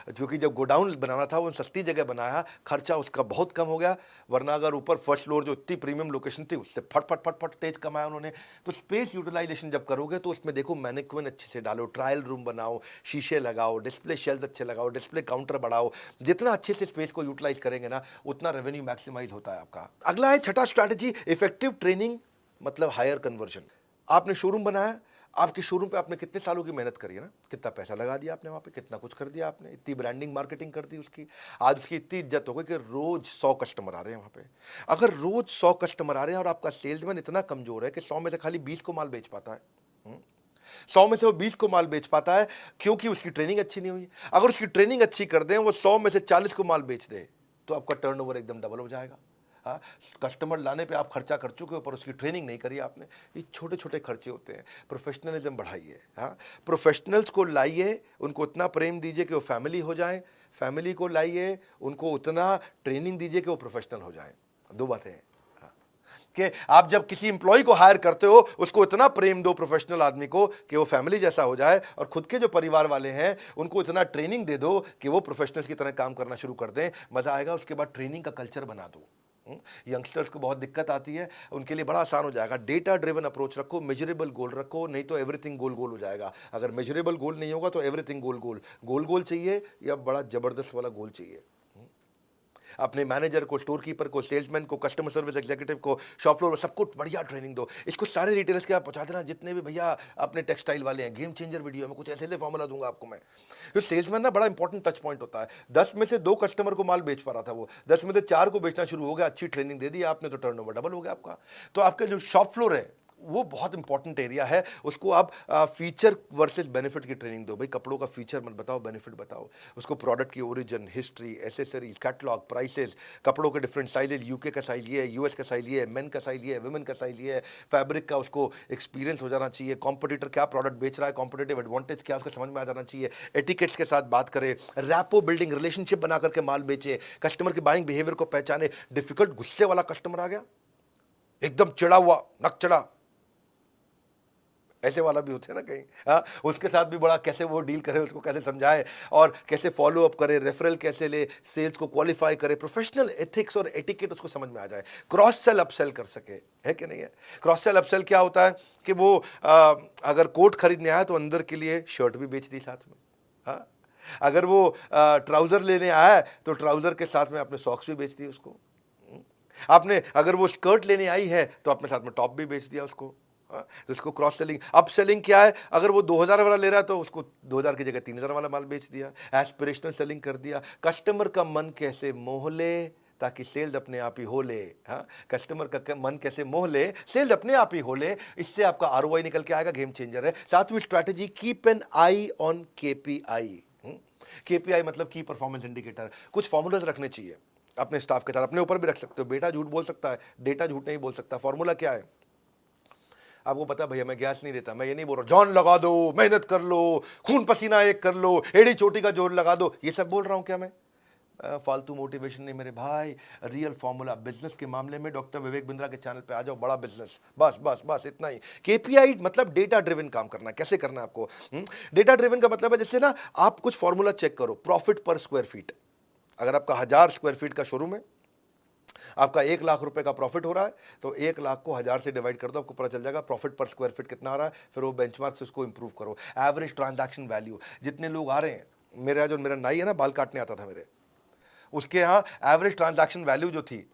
क्योंकि जब गोडाउन बनाना था वो सस्ती जगह बनाया, खर्चा उसका बहुत कम हो गया। वरना अगर ऊपर फर्स्ट फ्लोर जो इतनी प्रीमियम लोकेशन थी, उससे फट फट फट फट तेज कमाया उन्होंने। तो स्पेस यूटिलाइजेशन जब करोगे तो उसमें देखो मैनेक्विन अच्छे से डालो, ट्रायल रूम बनाओ, शीशे लगाओ, डिस्प्ले शेल्फ अच्छे लगाओ, डिस्प्ले काउंटर बढ़ाओ। जितना अच्छे से स्पेस को यूटिलाइज करेंगे ना, उतना रेवेन्यू मैक्सिमाइज होता है आपका। अगला है छठा स्ट्रैटेजी, इफेक्टिव ट्रेनिंग, मतलब हायर कन्वर्जन। आपने शोरूम बनाया, आपके शोरूम पे आपने कितने सालों की मेहनत करी है ना, कितना पैसा लगा दिया आपने वहाँ पे, कितना कुछ कर दिया आपने, इतनी ब्रांडिंग मार्केटिंग कर दी उसकी। आज उसकी इतनी इज्जत हो गई कि रोज 100 कस्टमर आ रहे हैं वहाँ पे। अगर रोज 100 कस्टमर आ रहे हैं और आपका सेल्समैन इतना कमजोर है कि 100 में से खाली 20 को माल बेच पाता है, 100 में से वो 20 को माल बेच पाता है, क्योंकि उसकी ट्रेनिंग अच्छी नहीं हुई। अगर उसकी ट्रेनिंग अच्छी कर दें, वो 100 में से 40 को माल बेच दे, तो आपका टर्नओवर एकदम डबल हो जाएगा। हाँ, कस्टमर लाने पे आप खर्चा कर चुके हो, पर उसकी ट्रेनिंग नहीं करी आपने। ये छोटे छोटे खर्चे होते हैं। प्रोफेशनलिज्म बढ़ाइए। हाँ, प्रोफेशनल्स को लाइए, उनको उतना प्रेम दीजिए कि वो फैमिली हो जाएं। फैमिली को लाइए, उनको उतना ट्रेनिंग दीजिए कि वो प्रोफेशनल हो जाएं। दो बातें हैं कि आप जब किसी एम्प्लॉय को हायर करते हो, उसको इतना प्रेम दो प्रोफेशनल आदमी को कि वो फैमिली जैसा हो जाए, और खुद के जो परिवार वाले हैं उनको इतना ट्रेनिंग दे दो कि वो प्रोफेशनल्स की तरह काम करना शुरू कर दें। मजा आएगा। उसके बाद ट्रेनिंग का कल्चर बना दो। यंगस्टर्स को बहुत दिक्कत आती है, उनके लिए बड़ा आसान हो जाएगा। डेटा ड्रिवन अप्रोच रखो, मेजरेबल गोल रखो, नहीं तो एवरीथिंग गोल गोल हो जाएगा। अगर मेजरेबल गोल नहीं होगा तो एवरीथिंग गोल गोल। गोल गोल चाहिए या बड़ा जबरदस्त वाला गोल चाहिए। अपने मैनेजर को, स्टोर कीपर को, सेल्समैन को, कस्टमर सर्विस एग्जीक्यूटिव को, शॉप फ्लोर सबको बढ़िया ट्रेनिंग दो। इसको सारे रिटेलर्स के आप पहुंचा देना, जितने भी भैया अपने टेक्सटाइल वाले हैं। गेम चेंजर वीडियो में कुछ ऐसे ऐसे फॉर्मूला दूंगा आपको मैं। तो सेल्समैन ना बड़ा इंपॉर्टेंट टच पॉइंट होता है। 10 में से 2 कस्टमर को माल बेच पा रहा था, वो 10 में से 4 को बेचना शुरू हो गया। अच्छी ट्रेनिंग दे दी आपने तो टर्नओवर डबल हो गया आपका। तो आपका जो शॉप फ्लोर है वो बहुत इंपॉर्टेंट एरिया है। उसको आप फीचर वर्सेस बेनिफिट की ट्रेनिंग दो। भाई कपड़ों का फीचर मत बताओ, बेनिफिट बताओ उसको। प्रोडक्ट की origin, history, accessories, catalogue, prices, कपड़ों के डिफरेंट साइजेज, यूके का साइज ये है, यूएस का साइज ये है, मेन का साइज ये है, वुमेन का साइज ये है। फैब्रिक का उसको एक्सपीरियंस हो जाना चाहिए। कॉम्पिटिटर क्या प्रोडक्ट बेच रहा है, कॉम्पिटिटिव एडवांटेज क्या, उसको समझ में आ जाना चाहिए। एटिकेट्स के साथ बात करें, रैपो बिल्डिंग, रिलेशनशिप बना करके माल बेचे, कस्टमर के बाइंग बिहेवियर को पहचाने। डिफिकल्ट गुस्से वाला कस्टमर आ गया, एकदम चिड़ा हुआ, नक चढ़ा, ऐसे वाला भी होते हैं ना कहीं। हाँ, उसके साथ भी बड़ा कैसे वो डील करे, उसको कैसे समझाए और कैसे फॉलो अप करे, रेफरल कैसे ले, सेल्स को क्वालिफाई करे, प्रोफेशनल एथिक्स और एटिकेट उसको समझ में आ जाए, क्रॉस सेल अपसेल कर सके, है कि नहीं है। क्रॉस सेल अपसेल क्या होता है कि वो अगर कोट खरीदने आया तो अंदर के लिए शर्ट भी बेच दी साथ में। हाँ, अगर वो ट्राउजर लेने आया है तो ट्राउजर के साथ में अपने सॉक्स भी बेच दिए उसको। आपने अगर वो स्कर्ट लेने आई है तो अपने साथ में टॉप भी बेच दिया उसको। तो इसको क्रॉस सेलिंग। अप सेलिंग क्या है, अगर वो 2000 वाला ले रहा है तो उसको 2000 की जगह 3000 वाला माल बेच दिया। एस्पिरेशनल सेलिंग कर दिया। कस्टमर का मन कैसे मोह ले ताकि सेल्स अपने आप ही हो ले। हाँ, कस्टमर का मन कैसे मोह ले, सेल्स अपने आप ही हो ले, इससे आपका आरओआई निकल के आएगा, गेम चेंजर है। सातवीं strategy, keep an I on KPI. KPI मतलब की परफॉर्मेंस इंडिकेटर। कुछ फॉर्मूलाज रखने चाहिए अपने स्टाफ के साथ, अपने ऊपर भी रख सकते हो। बेटा झूठ बोल सकता है, डेटा झूठ नहीं बोल सकता। फॉर्मूला क्या है आपको पता है भैया, मैं गैस नहीं देता, मैं ये नहीं बोल रहा जॉन लगा दो, मेहनत कर लो, खून पसीना एक कर लो, एड़ी चोटी का जोर लगा दो, ये सब बोल रहा हूं क्या मैं? फालतू मोटिवेशन नहीं मेरे भाई, रियल फॉर्मूला। बिजनेस के मामले में डॉक्टर विवेक बिंद्रा के चैनल पे आ जाओ, बड़ा बिजनेस, बस बस बस इतना ही। केपीआई मतलब डेटा ड्रिवन काम करना। कैसे करना है आपको? डेटा ड्रिवन का मतलब है जैसे ना आप कुछ फॉर्मूला चेक करो, प्रॉफिट पर स्क्वायर फीट। अगर आपका 1000 स्क्वायर फीट का शोरूम है, आपका 1 लाख रुपए का प्रॉफिट हो रहा है, तो 1 लाख को 1000 से डिवाइड कर दो, आपको पता चल जाएगा प्रॉफिट पर स्क्वायर फीट कितना आ रहा है। फिर वो बेंचमार्क से उसको इंप्रूव करो। एवरेज ट्रांजैक्शन वैल्यू, जितने लोग आ रहे हैं, मेरा जो मेरा नाई है ना, बाल काटने आता था मेरे, उसके यहाँ एवरेज ट्रांजैक्शन वैल्यू जो थी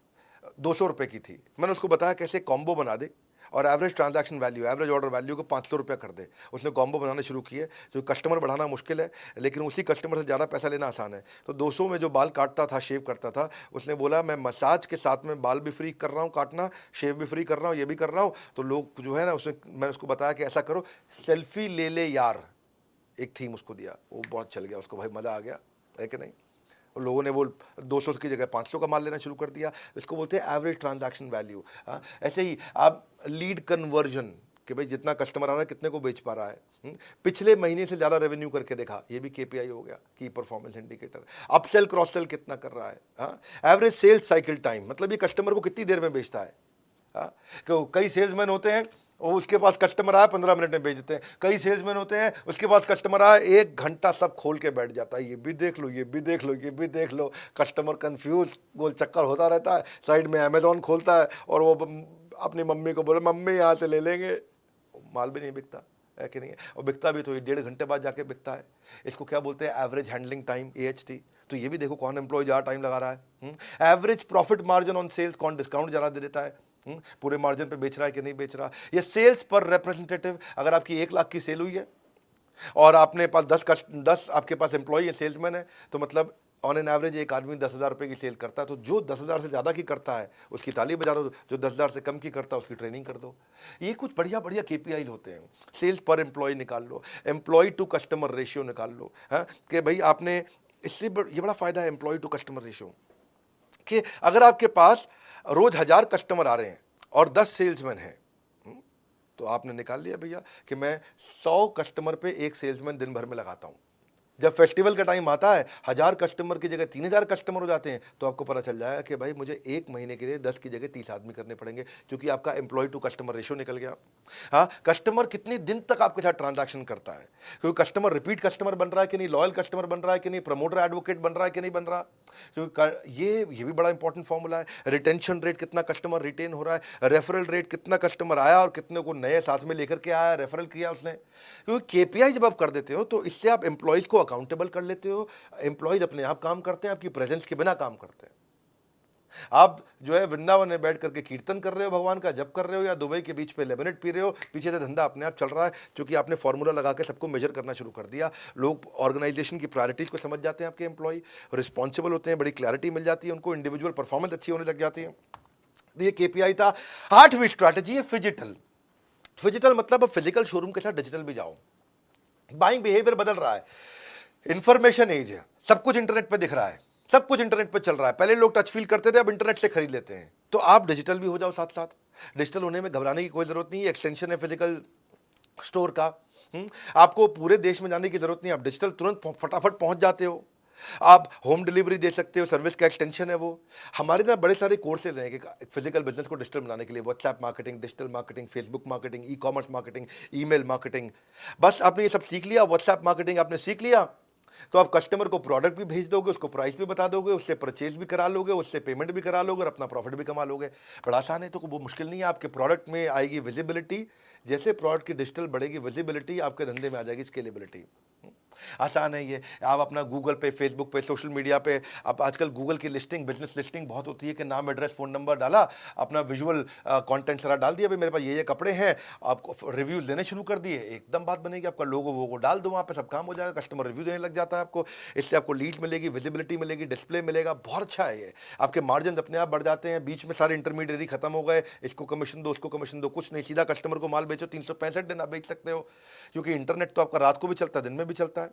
200 रुपए की थी। मैंने उसको बताया कैसे कॉम्बो बना दे और average transaction value, average order value को 500 रुपया कर दे। उसने कॉम्बो बनाना शुरू किए। जो कस्टमर बढ़ाना मुश्किल है, लेकिन उसी कस्टमर से ज़्यादा पैसा लेना आसान है। तो 200 में जो बाल काटता था, शेव करता था, उसने बोला मैं मसाज के साथ में बाल भी फ्री कर रहा हूँ काटना, शेव भी फ्री कर रहा हूँ, ये भी कर रहा हूँ। तो लोग जो है ना, उसने, मैंने उसको बताया कि ऐसा करो, सेल्फी ले ले यार, एक थीम उसको दिया, वो बहुत चल गया उसको, भाई मज़ा आ गया, है कि नहीं। लोगों ने वो 200 की जगह 500 का माल लेना शुरू कर दिया। इसको बोलते हैं एवरेज ट्रांजैक्शन वैल्यू। हाँ, ऐसे ही आप लीड कन्वर्जन, कि भाई जितना कस्टमर आ रहा है कितने को बेच पा रहा है, पिछले महीने से ज़्यादा रेवेन्यू करके देखा, ये भी केपीआई हो गया, की performance indicator. Upsell cross sell कितना कर रहा है। हाँ, एवरेज सेल्स साइकिल टाइम, मतलब ये कस्टमर को कितनी देर में बेचता है। हाँ, कई सेल्समैन होते हैं, वो उसके पास कस्टमर आया 15 मिनट में बेच देते हैं। कई सेल्समैन होते हैं, उसके पास कस्टमर आया 1 घंटा सब खोल के बैठ जाता है, ये भी देख लो, ये भी देख लो, ये भी देख लो। कस्टमर कंफ्यूज, गोल चक्कर होता रहता है। साइड में अमेजोन खोलता है और वो अपनी मम्मी को बोले मम्मी यहाँ से ले लेंगे, माल भी नहीं बिकता, है कि नहीं है। और बिकता भी तो ये 1.5 घंटे बाद जाके बिकता है। इसको क्या बोलते हैं? Average handling time, AHT। तो ये भी देखो कौन एम्प्लॉय ज़्यादा टाइम लगा रहा है। Average profit margin on sales, कौन डिस्काउंट ज़्यादा दे देता है, पूरे मार्जिन पे बेच रहा है कि नहीं बेच रहा। ये सेल्स पर रिप्रेजेंटेटिव, अगर आपकी 1 लाख की सेल हुई है और आपने पास 10 आपके पास एम्प्लॉय है, सेल्समैन है, तो मतलब ऑन एन एवरेज एक आदमी 10,000 रुपये की सेल करता है। तो जो 10,000 से ज़्यादा की करता है उसकी ताली बजा दो, जो 10,000 से कम की करता है उसकी ट्रेनिंग कर दो। ये कुछ बढ़िया बढ़िया KPIs होते हैं। सेल्स पर एम्प्लॉय निकाल लो, एम्प्लॉय टू कस्टमर रेशियो निकाल लो। हाँ, कि भाई आपने इससे ये बड़ा फायदा है एम्प्लॉय टू कस्टमर रेशियो, कि अगर आपके पास रोज 1000 कस्टमर आ रहे हैं और 10 सेल्समैन हैं, तो आपने निकाल लिया भैया कि मैं 100 कस्टमर पे एक सेल्समैन दिन भर में लगाता हूं। जब फेस्टिवल का टाइम आता है, 1000 कस्टमर की जगह 3000 कस्टमर हो जाते हैं, तो आपको पता चल जाएगा कि भाई मुझे एक महीने के लिए 10 की जगह 30 आदमी करने पड़ेंगे, क्योंकि आपका एम्प्लॉय टू कस्टमर रेशियो निकल गया। हाँ, कस्टमर कितने दिन तक आपके साथ ट्रांजैक्शन करता है, क्योंकि कस्टमर रिपीट कस्टमर बन रहा है कि नहीं, लॉयल कस्टमर बन रहा है कि नहीं, प्रमोटर एडवोकेट बन रहा है कि नहीं बन रहा। क्योंकि ये भी बड़ा इंपॉर्टेंट फॉर्मूला है। रिटेंशन रेट, कितना कस्टमर रिटेन हो रहा है। रेफरल रेट, कितना कस्टमर आया और कितने को नए साथ में लेकर के आया, रेफरल किया उसने। क्योंकि KPI जब आप कर देते हो तो इससे आप एम्प्लॉयज़ को अकाउंटेबल कर लेते हो। एम्प्लॉयज़ अपने आप काम करते हैं, आपकी प्रेजेंस के बिना काम करते हैं। आप जो है वृंदावन में बैठ करके कीर्तन कर रहे हो, भगवान का जप कर रहे हो, या दुबई के बीच पे लेमनेड पी रहे हो, पीछे से धंधा अपने आप चल रहा है, क्योंकि आपने फॉर्मूला लगा के सबको मेजर करना शुरू कर दिया। लोग ऑर्गेनाइजेशन की प्रायोरिटीज को समझ जाते हैं, आपके एम्प्लॉय रिस्पॉन्सिबल होते हैं, बड़ी क्लैरिटी मिल जाती है उनको, इंडिविजुअल परफॉर्मेंस अच्छी होने लग जाती है। तो ये KPI था। 8वीं स्ट्रैटेजी है फिजिटल। फिजिटल मतलब फिजिकल शोरूम के साथ डिजिटल भी जाओ। बाइंग बिहेवियर बदल रहा है, इंफॉर्मेशन एज है, सब कुछ इंटरनेट पे दिख रहा है, सब कुछ इंटरनेट पे चल रहा है। पहले लोग टच फील करते थे, अब इंटरनेट से खरीद लेते हैं। तो आप डिजिटल भी हो जाओ साथ साथ। डिजिटल होने में घबराने की कोई जरूरत नहीं है, एक्सटेंशन है फिजिकल स्टोर का। आपको पूरे देश में जाने की जरूरत नहीं, आप डिजिटल तुरंत फटाफट पहुंच जाते हो। आप होम डिलीवरी दे सकते हो, सर्विस का एक्सटेंशन है वो। हमारे ना बड़े सारे कोर्सेज हैं कि एक फिजिकल बिजनेस को डिजिटल बनाने के लिए, WhatsApp marketing, digital marketing, Facebook marketing, e commerce marketing, email marketing. बस आपने ये सब सीख लिया, व्हाट्सएप मार्केटिंग आपने सीख लिया, तो आप कस्टमर को प्रोडक्ट भी भेज दोगे, उसको प्राइस भी बता दोगे, उससे परचेज भी करा लोगे, उससे पेमेंट भी करा लोगे और अपना प्रॉफिट भी कमा लोगे। बड़ा आसान है, तो वो मुश्किल नहीं है। आपके प्रोडक्ट में आएगी विजिबिलिटी, जैसे प्रोडक्ट की डिजिटल बढ़ेगी विजिबिलिटी, आपके धंधे में आ जाएगी स्केलेबिलिटी। आसान है ये। आप अपना गूगल पे, फेसबुक पे, सोशल मीडिया पे, आप आजकल गूगल की लिस्टिंग, बिजनेस लिस्टिंग बहुत होती है कि नाम, एड्रेस, फ़ोन नंबर डाला, अपना विजुअल कंटेंट सारा डाल दिया, भाई मेरे पास ये कपड़े हैं, आपको रिव्यूज़ देने शुरू कर दिए, एकदम बात बनेगी। आपका लोगो वोगो डाल दो वहाँ पे, सब काम हो जाएगा, कस्टमर रिव्यू देने लग जाता है आपको। इससे आपको लीड्स मिलेगी, विजिबिलिटी मिलेगी, डिस्प्ले मिलेगा, बहुत अच्छा है ये। आपके मार्जिन अपने आप बढ़ जाते हैं, बीच में सारे इंटरमीडिएरी खत्म हो गए, इसको कमीशन दो, उसको कमीशन दो, कुछ नहीं, सीधा कस्टमर को माल बेचो, 365 दिन आप बेच सकते हो, क्योंकि इंटरनेट तो आपका रात को भी चलता है, दिन में भी चलता है।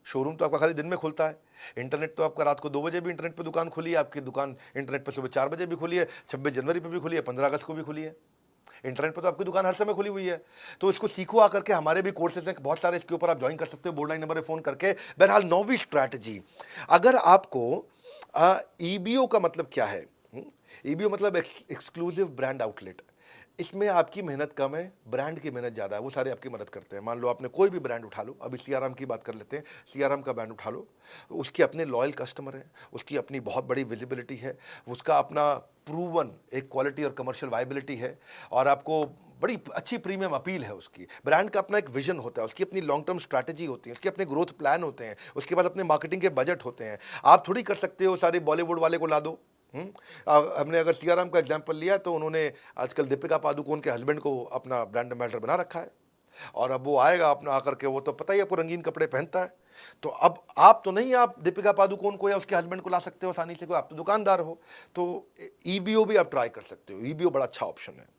शोरूम तो आपका खाली दिन में खुलता है, इंटरनेट तो आपका रात को 2 बजे भी इंटरनेट पे दुकान खुली है, आपकी दुकान इंटरनेट पे सुबह 4 बजे भी खुली है, 26 जनवरी पे भी खुली है, 15 अगस्त को भी खुली है। इंटरनेट पे तो आपकी दुकान हर समय खुली हुई है। तो इसको सीखो आकर के, हमारे भी कोर्सेज हैं बहुत सारे, इसके ऊपर आप ज्वाइन कर सकते हो बोर्ड लाइन नंबर पे फ़ोन करके। बहरहाल, नौवीं स्ट्रैटेजी, अगर आपको ईबीओ का मतलब क्या है? ईबीओ मतलब एक्सक्लूसिव ब्रांड आउटलेट। इसमें आपकी मेहनत कम है, ब्रांड की मेहनत ज़्यादा है, वो सारे आपकी मदद करते हैं। मान लो आपने कोई भी ब्रांड उठा लो, अभी सीआरएम की बात कर लेते हैं, सीआरएम का ब्रांड उठा लो, उसके अपने लॉयल कस्टमर हैं, उसकी अपनी बहुत बड़ी विजिबिलिटी है, उसका अपना प्रूवन एक क्वालिटी और कमर्शियल वायबिलिटी है, और आपको बड़ी अच्छी प्रीमियम अपील है उसकी। ब्रांड का अपना एक विजन होता है, उसकी अपनी लॉन्ग टर्म स्ट्रैटेजी होती है, उसके अपने ग्रोथ प्लान होते हैं, उसके बाद अपने मार्केटिंग के बजट होते हैं। आप थोड़ी कर सकते हो सारे बॉलीवुड वाले को ला दो। हमने अगर सीआरएम का एग्जांपल लिया, तो उन्होंने आजकल दीपिका पादुकोण के हस्बैंड को अपना ब्रांड एम्बेसडर बना रखा है, और अब वो आएगा अपना आकर के, वो तो पता ही आपको रंगीन कपड़े पहनता है। तो अब आप तो नहीं, आप दीपिका पादुकोण को या उसके हस्बैंड को ला सकते हो आसानी से, कोई आप तो दुकानदार हो। तो ईबीओ भी आप ट्राई कर सकते हो, ईबीओ बड़ा अच्छा ऑप्शन है।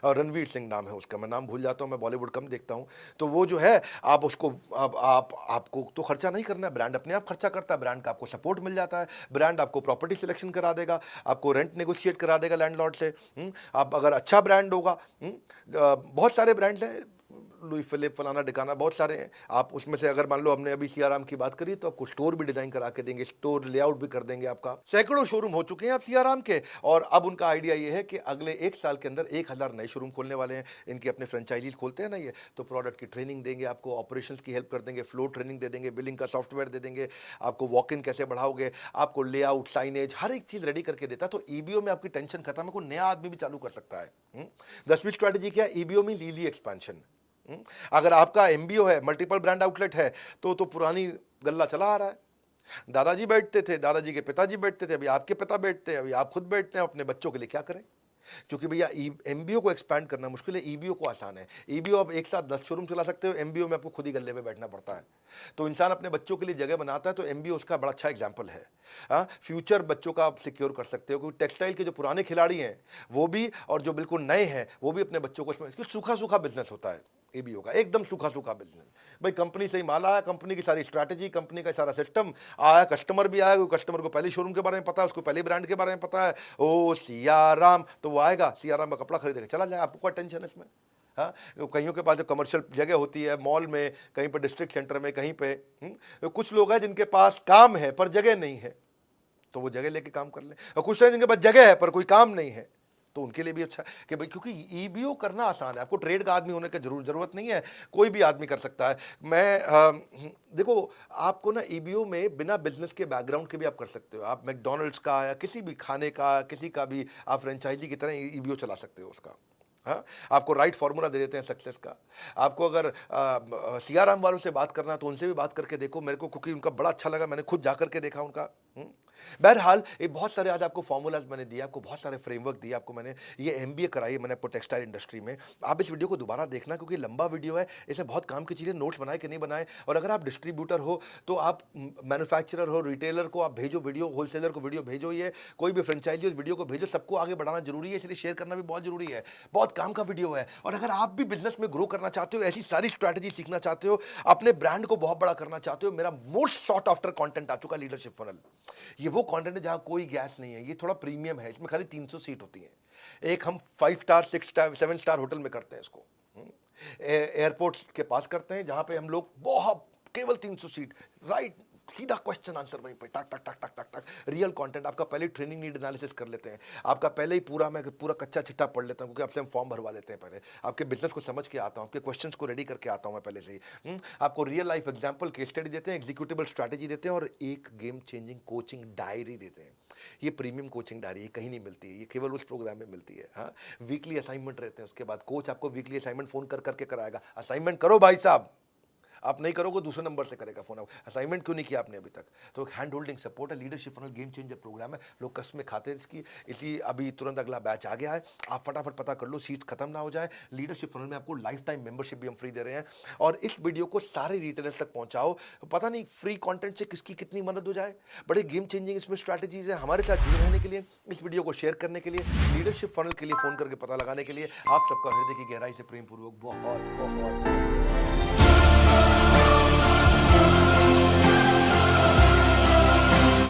और रणवीर सिंह नाम है उसका, मैं नाम भूल जाता हूँ, मैं बॉलीवुड कम देखता हूँ। तो वो जो है, आप उसको, आपको तो खर्चा नहीं करना है, ब्रांड अपने आप खर्चा करता है, ब्रांड का आपको सपोर्ट मिल जाता है, ब्रांड आपको प्रॉपर्टी सिलेक्शन करा देगा, आपको रेंट नेगोशिएट करा देगा लैंडलॉर्ड से। आप अगर अच्छा ब्रांड होगा, बहुत सारे ब्रांड्स हैं, लुई फिलिप, फलाना डिकाना, बहुत सारे हैं। आप उसमें से अगर मान लो, हमने अभी सीआरएम की बात करी, तो आपको स्टोर भी डिजाइन करा के देंगे, स्टोर लेआउट भी कर देंगे आपका। सैकड़ों शोरूम हो चुके हैं आप सीआरएम के, और अब उनका आइडिया ये है कि अगले 1 साल के अंदर 1000 नए शोरूम खोलने वाले हैं। इनके अपने फ्रेंचाइजीज खोलते हैं ना ये, तो प्रोडक्ट की ट्रेनिंग देंगे आपको, ऑपरेशंस की हेल्प कर देंगे, फ्लो ट्रेनिंग दे देंगे, बिलिंग का सॉफ्टवेयर दे देंगे आपको, वॉक इन कैसे बढ़ाओगे, आपको लेआउट, साइनेज, हर एक चीज रेडी करके देता है। तो ईबीओ में आपकी टेंशन खत्म है, कोई नया आदमी भी चालू कर सकता है। 10वीं स्ट्रैटेजी क्या है? EBO means easy expansion. अगर आपका एमबीओ है, मल्टीपल ब्रांड आउटलेट है, तो पुरानी गल्ला चला आ रहा है। दादाजी बैठते थे, दादाजी के पिताजी बैठते थे, अभी आपके पिता बैठते हैं, अभी आप खुद बैठते हैं, अपने बच्चों के लिए क्या करें? क्योंकि भैया एमबीओ को एक्सपैंड करना मुश्किल है, ईबीओ को आसान है। ईबीओ आप एक साथ 10 शोरूम चला सकते हो, एमबीओ में आपको खुद ही गल्ले पे बैठना पड़ता है। तो इंसान अपने बच्चों के लिए जगह बनाता है, तो एमबीओ उसका बड़ा अच्छा एग्जाम्पल है। फ्यूचर बच्चों का आप सिक्योर कर सकते हो, क्योंकि टेक्सटाइल के जो पुराने खिलाड़ी हैं वो भी, और जो बिल्कुल नए हैं वो भी अपने बच्चों को, सूखा सूखा बिजनेस होता है एबीओ का, एकदम सूखा सूखा बिजनेस। भाई कंपनी से ही माल आया, कंपनी की सारी स्ट्रैटेजी, कंपनी का सारा सिस्टम आया, कस्टमर भी आया, कस्टमर को पहले शोरूम के बारे में पता है, उसको पहले ब्रांड के बारे में पता है, ओ सियाराम, तो वो आएगा, सियाराम का कपड़ा खरीदेगा, चला जाए, आपको क्या टेंशन है इसमें? हाँ, कईयों के पास जो कमर्शियल जगह होती है, मॉल में, कहीं पर डिस्ट्रिक्ट सेंटर में, कहीं पे, कुछ लोग हैं जिनके पास काम है पर जगह नहीं है, तो वो जगह लेके काम कर ले, और कुछ लोग जिनके पास जगह है पर कोई काम नहीं है, तो उनके लिए भी अच्छा है कि भाई, क्योंकि ईबीओ करना आसान है, आपको ट्रेड का आदमी होने की जरूरत नहीं है, कोई भी आदमी कर सकता है। देखो, आपको ना ईबीओ में बिना बिजनेस के बैकग्राउंड के भी आप कर सकते हो। आप मैकडोनल्ड्स का या किसी भी खाने का, किसी का भी आप फ्रेंचाइजी की तरह ईबीओ चला सकते हो उसका। हाँ, आपको राइट फार्मूला दे देते हैं सक्सेस का। आपको अगर सीआरएम वालों से बात करना, तो उनसे भी बात करके देखो, मेरे को क्योंकि उनका बड़ा अच्छा लगा, मैंने खुद जा करके देखा उनका। बहरहाल, ये बहुत सारे आज आपको फॉर्मूलाज मैंने दिए, आपको बहुत सारे फ्रेमवर्क दिए, आपको मैंने ये एमबीए कराई मैंने आपको टेक्सटाइल इंडस्ट्री में। आप इस वीडियो को दोबारा देखना, क्योंकि लंबा वीडियो है, इसमें बहुत काम की चीज़ें, नोट्स बनाए कि नहीं बनाए। और अगर आप डिस्ट्रीब्यूटर हो, तो आप मैन्युफैक्चरर हो, रिटेलर को आप भेजो वीडियो, होलसेलर को वीडियो भेजो, ये कोई भी फ्रेंचाइजी उस वीडियो को भेजो, सबको आगे बढ़ाना जरूरी है, इसलिए शेयर करना भी बहुत जरूरी है। बहुत काम का वीडियो है। और अगर आप भी बिजनेस में ग्रो करना चाहते हो, ऐसी सारी स्ट्रैटेजी सीखना चाहते हो, अपने ब्रांड को बहुत बड़ा करना चाहते हो, मेरा मोस्ट सॉट आफ्टर कंटेंट आ चुका, लीडरशिप फनल। ये वो कंटेंट है जहां कोई गैस नहीं है, ये थोड़ा प्रीमियम है, इसमें खाली 300 सीट होती है। एक हम 5 स्टार, 6 स्टार, 7 स्टार होटल में करते हैं इसको, एयरपोर्ट के पास करते हैं, जहां पे हम लोग बहुत, केवल 300 सीट, राइट सीधा क्वेश्चन आंसर वहीं पे टक टक टक टक टक टक। रियल कंटेंट आपका पहले ट्रेनिंग नीड एनालिसिस कर लेते हैं, आपका पहले ही मैं पूरा कच्चा चिट्ठा पढ़ लेता हूँ, क्योंकि आपसे हम फॉर्म भरवा लेते हैं पहले, आपके बिजनेस को समझ के आता हूँ, आपके क्वेश्चंस को रेडी करके आता हूँ मैं पहले से ही। आपको real life example case study देते हैं, एग्जीक्यूटिबल स्ट्रैटेजी देते हैं और एक गेम चेंजिंग कोचिंग डायरी देते हैं। ये प्रीमियम कोचिंग डायरी ये कहीं नहीं मिलती है, ये केवल उस प्रोग्राम में मिलती है। हाँ, वीकली असाइनमेंट रहते हैं, उसके बाद कोच आपको वीकली असाइनमेंट फोन कर करके कराएगा, असाइनमेंट करो भाई साहब, आप नहीं करोगे दूसरे नंबर से करेगा फोन। असाइनमेंट क्यों नहीं किया आपने अभी तक? तो हैंड होल्डिंग सपोर्ट है, leadership funnel game changer program है, लोग कसमें खाते हैं इसकी, इसलिए अभी तुरंत अगला बैच आ गया है, आप फटाफट पता कर लो, सीट खत्म ना हो जाए। लीडरशिप फनल में आपको लाइफ टाइम मेंबरशिप भी हम फ्री दे रहे हैं, और इस वीडियो को सारे रिटेलर्स तक पहुंचाओ। पता नहीं फ्री कंटेंट से किसकी कितनी मदद हो जाए, बड़े गेम चेंजिंग इसमें स्ट्रैटेजीज है। हमारे साथ जुड़े रहने के लिए, इस वीडियो को शेयर करने के लिए, लीडरशिप फनल के लिए फोन करके पता लगाने के लिए आप सबका हृदय की गहराई से प्रेम पूर्वक बहुत बहुत